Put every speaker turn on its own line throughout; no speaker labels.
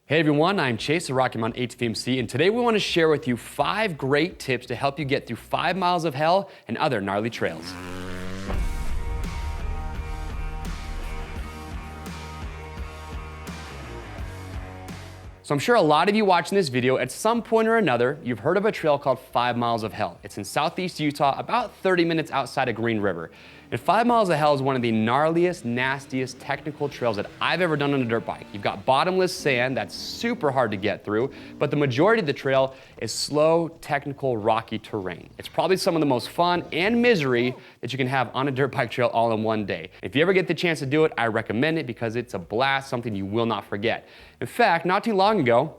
Hey everyone, I'm Chase, the Rocky Mountain ATVMC, and today we want to share with you 5 great tips to help you get through 5 miles of hell and other gnarly trails. So I'm sure a lot of you watching this video, at some point or another, you've heard of a trail called 5 Miles of Hell. It's in southeast Utah, about 30 minutes outside of Green River. And 5 Miles of Hell is one of the gnarliest, nastiest technical trails that I've ever done on a dirt bike. You've got bottomless sand that's super hard to get through, but the majority of the trail is slow, technical, rocky terrain. It's probably some of the most fun and misery that you can have on a dirt bike trail all in one day. If you ever get the chance to do it, I recommend it because it's a blast, something you will not forget. In fact, not too long ago,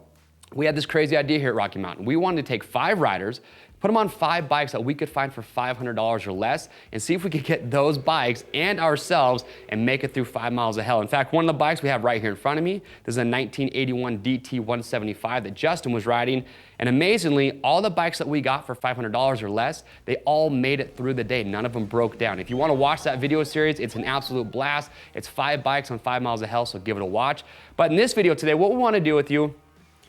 we had this crazy idea here at Rocky Mountain. We wanted to take 5 riders, put them on 5 bikes that we could find for $500 or less, and see if we could get those bikes and ourselves and make it through 5 miles of hell. In fact, one of the bikes we have right here in front of me, this is a 1981 DT 175 that Justin was riding. And amazingly, all the bikes that we got for $500 or less, they all made it through the day. None of them broke down. If you want to watch that video series, it's an absolute blast. It's 5 bikes on 5 miles of hell, so give it a watch. But in this video today, what we want to do with you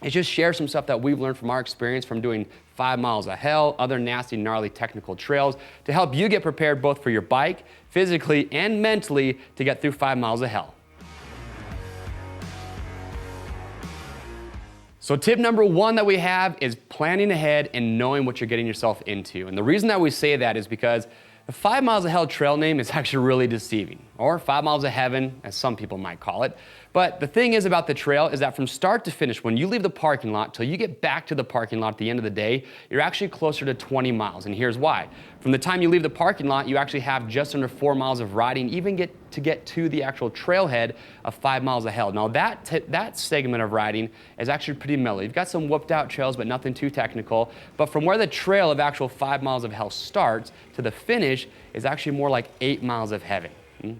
is just share some stuff that we've learned from our experience from doing 5 miles of hell, other nasty, gnarly technical trails to help you get prepared both for your bike, physically and mentally, to get through 5 miles of hell. So tip number 1 that we have is planning ahead and knowing what you're getting yourself into. And the reason that we say that is because the 5 Miles of Hell trail name is actually really deceiving, or 5 Miles of Heaven, as some people might call it. But the thing is about the trail is that from start to finish, when you leave the parking lot till you get back to the parking lot at the end of the day, you're actually closer to 20 miles, and here's why. From the time you leave the parking lot, you actually have just under 4 miles of riding, even get to the actual trailhead of 5 Miles of Hell. Now that segment of riding is actually pretty mellow. You've got some whooped out trails, but nothing too technical. But from where the trail of actual 5 Miles of Hell starts to the finish is actually more like 8 miles of heaven,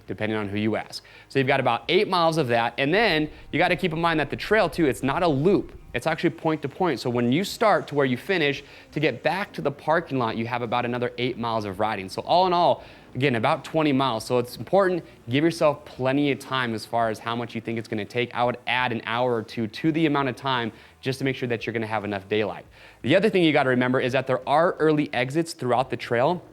depending on who you ask. So you've got about 8 miles of that, and then you got to keep in mind that the trail too, it's not a loop. It's actually point to point. So when you start to where you finish, to get back to the parking lot, you have about another 8 miles of riding. So all in all, again, about 20 miles. So it's important, give yourself plenty of time as far as how much you think it's gonna take. I would add an hour or two to the amount of time just to make sure that you're gonna have enough daylight. The other thing you gotta remember is that there are early exits throughout the trail.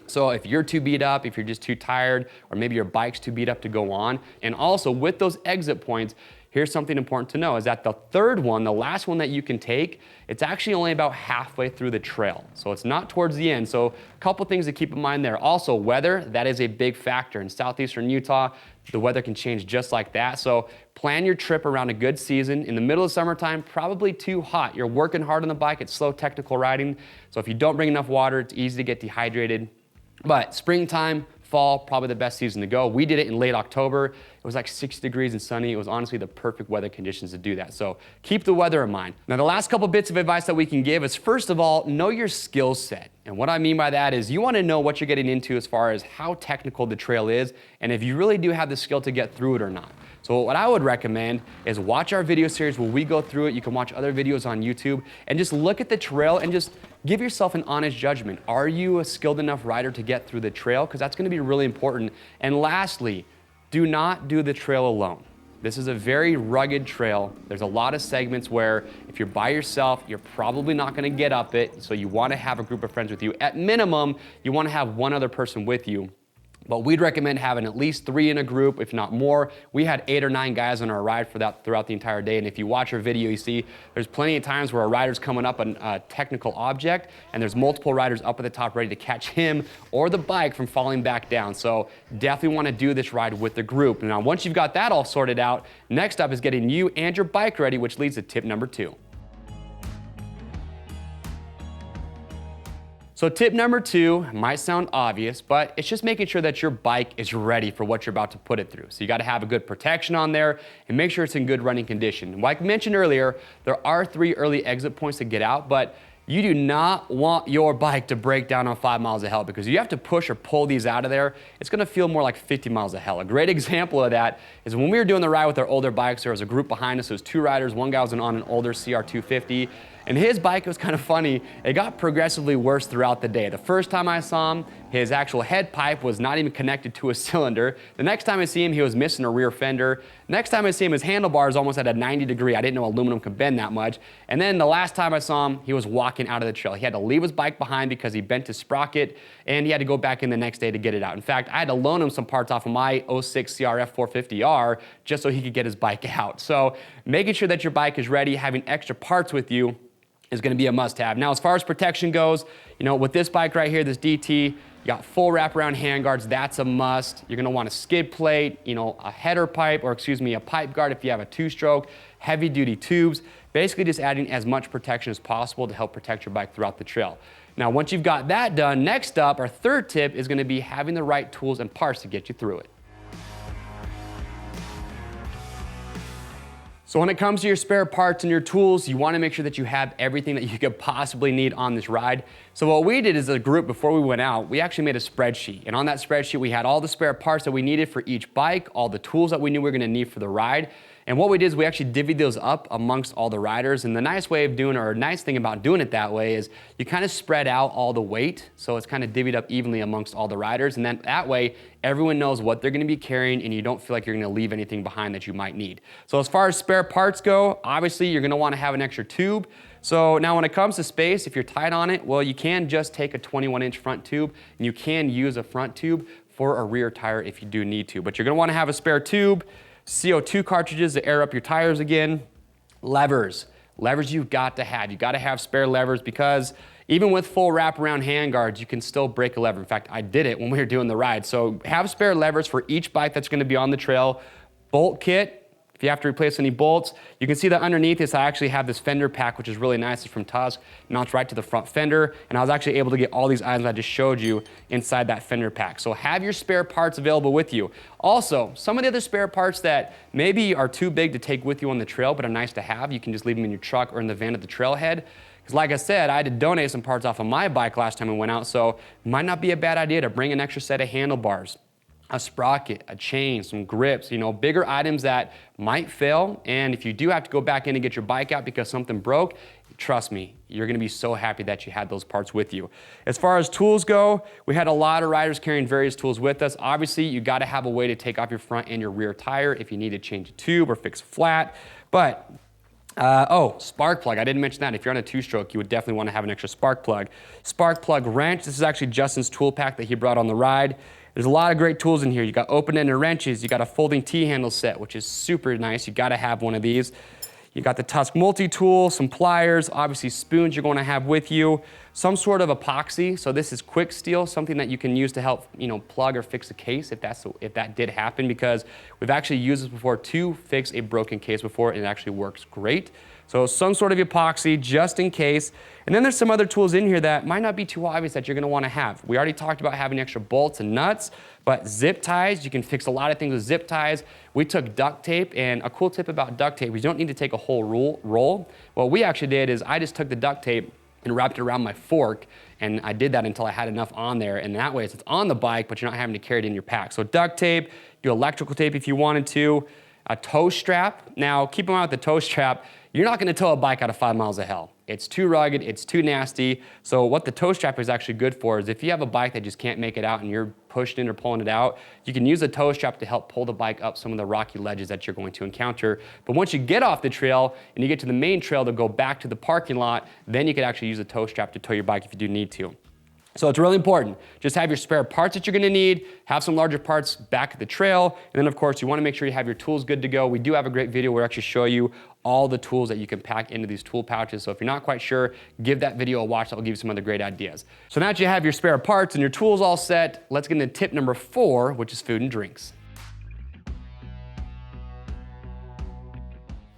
So if you're too beat up, if you're just too tired, or maybe your bike's too beat up to go on, and also with those exit points, here's something important to know is that the third one, the last one that you can take, it's actually only about halfway through the trail. So it's not towards the end. So a couple things to keep in mind there. Also, weather, that is a big factor. In southeastern Utah, the weather can change just like that. So plan your trip around a good season. In the middle of summertime, probably too hot. You're working hard on the bike, it's slow technical riding. So if you don't bring enough water, it's easy to get dehydrated. But springtime, fall, probably the best season to go. We did it in late October. It was like 60 degrees and sunny. It was honestly the perfect weather conditions to do that. So keep the weather in mind. Now, the last couple bits of advice that we can give is, first of all, know your skill set. And what I mean by that is you want to know what you're getting into as far as how technical the trail is and if you really do have the skill to get through it or not. So what I would recommend is watch our video series where we go through it. You can watch other videos on YouTube and just look at the trail and just give yourself an honest judgment. Are you a skilled enough rider to get through the trail? Because that's going to be really important. And lastly, do not do the trail alone. This is a very rugged trail. There's a lot of segments where if you're by yourself, you're probably not going to get up it. So you want to have a group of friends with you. At minimum, you want to have one other person with you. But we'd recommend having at least 3 in a group, if not more. We had 8 or 9 guys on our ride for that throughout the entire day. And if you watch our video, you see there's plenty of times where a rider's coming up on a technical object and there's multiple riders up at the top ready to catch him or the bike from falling back down. So definitely want to do this ride with the group. Now, once you've got that all sorted out, next up is getting you and your bike ready, which leads to tip number 2. So tip number 2 might sound obvious, but it's just making sure that your bike is ready for what you're about to put it through. So you got to have a good protection on there and make sure it's in good running condition. Like I mentioned earlier, there are 3 early exit points to get out, but you do not want your bike to break down on 5 miles of hell because you have to push or pull these out of there. It's going to feel more like 50 miles of hell. A great example of that is when we were doing the ride with our older bikes, there was a group behind us. There was 2 riders. One guy was on an older CR250. And his bike was kind of funny. It got progressively worse throughout the day. The first time I saw him, his actual head pipe was not even connected to a cylinder. The next time I see him, he was missing a rear fender. Next time I see him, his handlebars almost at a 90-degree. I didn't know aluminum could bend that much. And then the last time I saw him, he was walking out of the trail. He had to leave his bike behind because he bent his sprocket, and he had to go back in the next day to get it out. In fact, I had to loan him some parts off of my '06 CRF 450R just so he could get his bike out. So making sure that your bike is ready, having extra parts with you is going to be a must-have. Now, as far as protection goes, with this bike right here, this DT, you got full wraparound handguards. That's a must. You're going to want a skid plate, a header pipe, or a pipe guard if you have a two-stroke, heavy-duty tubes. Basically just adding as much protection as possible to help protect your bike throughout the trail. Now, once you've got that done, next up, our third tip is going to be having the right tools and parts to get you through it. So when it comes to your spare parts and your tools, you want to make sure that you have everything that you could possibly need on this ride. So what we did as a group before we went out, we actually made a spreadsheet. And on that spreadsheet, we had all the spare parts that we needed for each bike, all the tools that we knew we were going to need for the ride. And what we did is we actually divvied those up amongst all the riders. And the nice way of doing, or nice thing about doing it that way, is you kind of spread out all the weight. So it's kind of divvied up evenly amongst all the riders. And then that way, everyone knows what they're going to be carrying, and you don't feel like you're going to leave anything behind that you might need. So as far as spare parts go, obviously you're going to want to have an extra tube. So now when it comes to space, if you're tight on it, well, you can just take a 21-inch front tube, and you can use a front tube for a rear tire if you do need to. But you're going to want to have a spare tube, CO2 cartridges to air up your tires again, levers. Levers you've got to have. You've got to have spare levers because even with full wraparound handguards, you can still break a lever. In fact, I did it when we were doing the ride. So have spare levers for each bike that's going to be on the trail. Bolt kit. If you have to replace any bolts, you can see that underneath this, I actually have this fender pack, which is really nice. It's from Tusk. It mounts right to the front fender. And I was actually able to get all these items I just showed you inside that fender pack. So have your spare parts available with you. Also, some of the other spare parts that maybe are too big to take with you on the trail, but are nice to have, you can just leave them in your truck or in the van at the trailhead. Because like I said, I had to donate some parts off of my bike last time we went out, so it might not be a bad idea to bring an extra set of handlebars, a sprocket, a chain, some grips, bigger items that might fail. And if you do have to go back in and get your bike out because something broke, trust me, you're going to be so happy that you had those parts with you. As far as tools go, we had a lot of riders carrying various tools with us. Obviously, you got to have a way to take off your front and your rear tire if you need to change a tube or fix a flat. But spark plug. I didn't mention that. If you're on a two-stroke, you would definitely want to have an extra spark plug. Spark plug wrench. This is actually Justin's tool pack that he brought on the ride. There's a lot of great tools in here. You got open-ended wrenches. You got a folding T-handle set, which is super nice. You got to have one of these. You got the Tusk multi-tool, some pliers, obviously spoons you're going to have with you, some sort of epoxy. So this is quick steel, something that you can use to help, plug or fix a case if that did happen, because we've actually used this before to fix a broken case before, and it actually works great. So some sort of epoxy just in case. And then there's some other tools in here that might not be too obvious that you're going to want to have. We already talked about having extra bolts and nuts, but zip ties, you can fix a lot of things with zip ties. We took duct tape, and a cool tip about duct tape, you don't need to take a whole roll. What we actually did is I just took the duct tape and wrapped it around my fork, and I did that until I had enough on there, and that way it's on the bike, but you're not having to carry it in your pack. So duct tape, do electrical tape if you wanted to, a tow strap. Now, keep in mind with the tow strap, you're not gonna tow a bike out of 5 miles of hell. It's too rugged, it's too nasty. So what the tow strap is actually good for is if you have a bike that just can't make it out and you're pushing it or pulling it out, you can use the tow strap to help pull the bike up some of the rocky ledges that you're going to encounter. But once you get off the trail and you get to the main trail to go back to the parking lot, then you can actually use the tow strap to tow your bike if you do need to. So it's really important. Just have your spare parts that you're gonna need, have some larger parts back at the trail, and then of course you wanna make sure you have your tools good to go. We do have a great video where we actually show you all the tools that you can pack into these tool pouches. So if you're not quite sure, give that video a watch. That will give you some other great ideas. So now that you have your spare parts and your tools all set, let's get into tip number 4, which is food and drinks.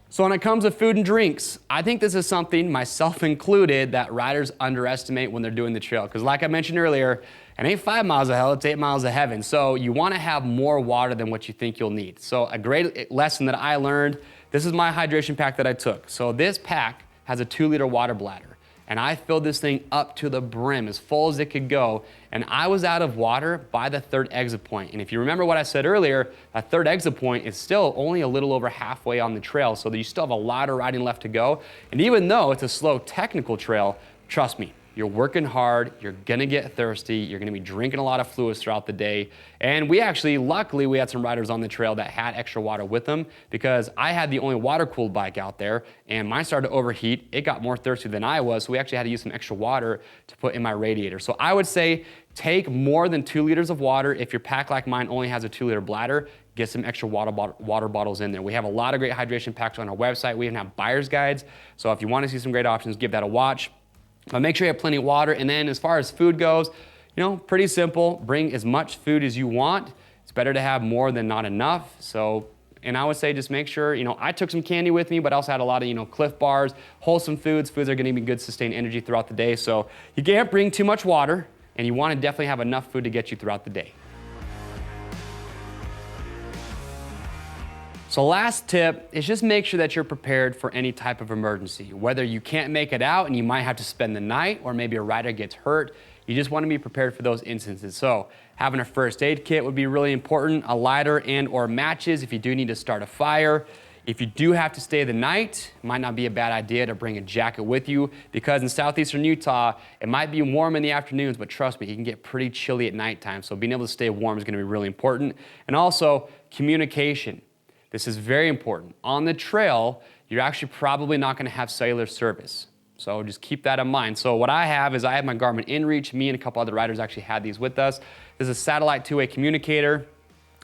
So when it comes to food and drinks, I think this is something, myself included, that riders underestimate when they're doing the trail. Because like I mentioned earlier, it ain't 5 miles of hell, it's 8 miles of heaven. So you wanna have more water than what you think you'll need. So a great lesson that I learned, this is my hydration pack that I took. So this pack has a 2-liter water bladder. and I filled this thing up to the brim, as full as it could go, and I was out of water by the third exit point. And if you remember what I said earlier, that third exit point is still only a little over halfway on the trail, so that you still have a lot of riding left to go. And even though it's a slow technical trail, trust me, you're working hard, you're gonna get thirsty, you're gonna be drinking a lot of fluids throughout the day. And luckily, we had some riders on the trail that had extra water with them, because I had the only water-cooled bike out there, and mine started to overheat. It got more thirsty than I was, so we actually had to use some extra water to put in my radiator. So I would say take more than 2 liters of water. If your pack like mine only has a 2-liter bladder, get some extra water bottles in there. We have a lot of great hydration packs on our website. We even have buyer's guides. So if you wanna see some great options, give that a watch. But make sure you have plenty of water. And then as far as food goes, pretty simple. Bring as much food as you want. It's better to have more than not enough. And I would say just make sure, I took some candy with me, but I also had a lot of, Cliff bars, wholesome foods. Foods are gonna be good, sustain energy throughout the day. So you can't bring too much water, and you wanna definitely have enough food to get you throughout the day. So last tip is just make sure that you're prepared for any type of emergency. Whether you can't make it out and you might have to spend the night, or maybe a rider gets hurt, you just wanna be prepared for those instances. So having a first aid kit would be really important, a lighter and or matches if you do need to start a fire. If you do have to stay the night, it might not be a bad idea to bring a jacket with you, because in southeastern Utah, it might be warm in the afternoons, but trust me, it can get pretty chilly at nighttime. So being able to stay warm is gonna be really important. And also communication. This is very important. On the trail, you're actually probably not gonna have cellular service. So just keep that in mind. So what I have is I have my Garmin InReach. Me and a couple other riders actually had these with us. This is a satellite two-way communicator.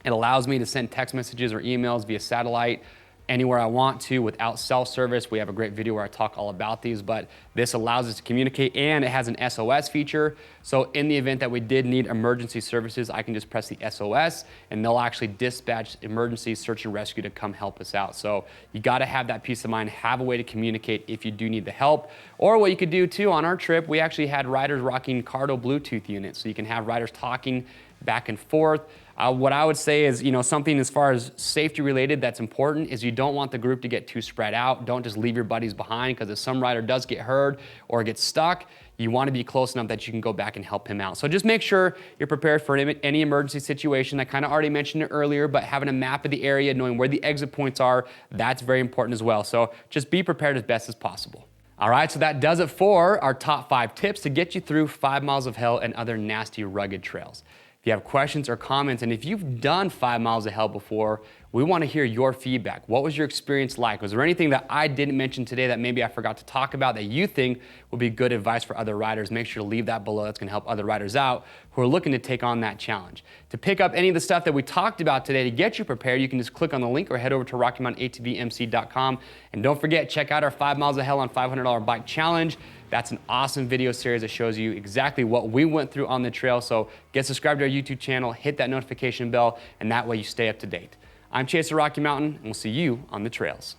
It allows me to send text messages or emails via satellite anywhere I want to without cell service. We have a great video where I talk all about these, but this allows us to communicate, and it has an SOS feature. So in the event that we did need emergency services, I can just press the SOS and they'll actually dispatch emergency search and rescue to come help us out. So you gotta have that peace of mind, have a way to communicate if you do need the help. Or what you could do too, on our trip, we actually had riders rocking Cardo Bluetooth units. So you can have riders talking back and forth. What I would say is, something as far as safety related that's important is you don't want the group to get too spread out. Don't just leave your buddies behind, because if some rider does get hurt or get stuck, you want to be close enough that you can go back and help him out. So just make sure you're prepared for any emergency situation. I kind of already mentioned it earlier, but having a map of the area, knowing where the exit points are, that's very important as well. So just be prepared as best as possible. All right, so that does it for our top 5 tips to get you through 5 miles of hell and other nasty, rugged trails. If you have questions or comments, and if you've done 5 miles of hell before, we want to hear your feedback. What was your experience like? Was there anything that I didn't mention today that maybe I forgot to talk about that you think would be good advice for other riders? Make sure to leave that below. That's going to help other riders out who are looking to take on that challenge. To pick up any of the stuff that we talked about today to get you prepared, you can just click on the link or head over to RockyMountainATVMC.com. And don't forget, check out our 5 miles of hell on $500 bike challenge. That's an awesome video series that shows you exactly what we went through on the trail. So get subscribed to our YouTube channel, hit that notification bell, and that way you stay up to date. I'm Chase of Rocky Mountain, and we'll see you on the trails.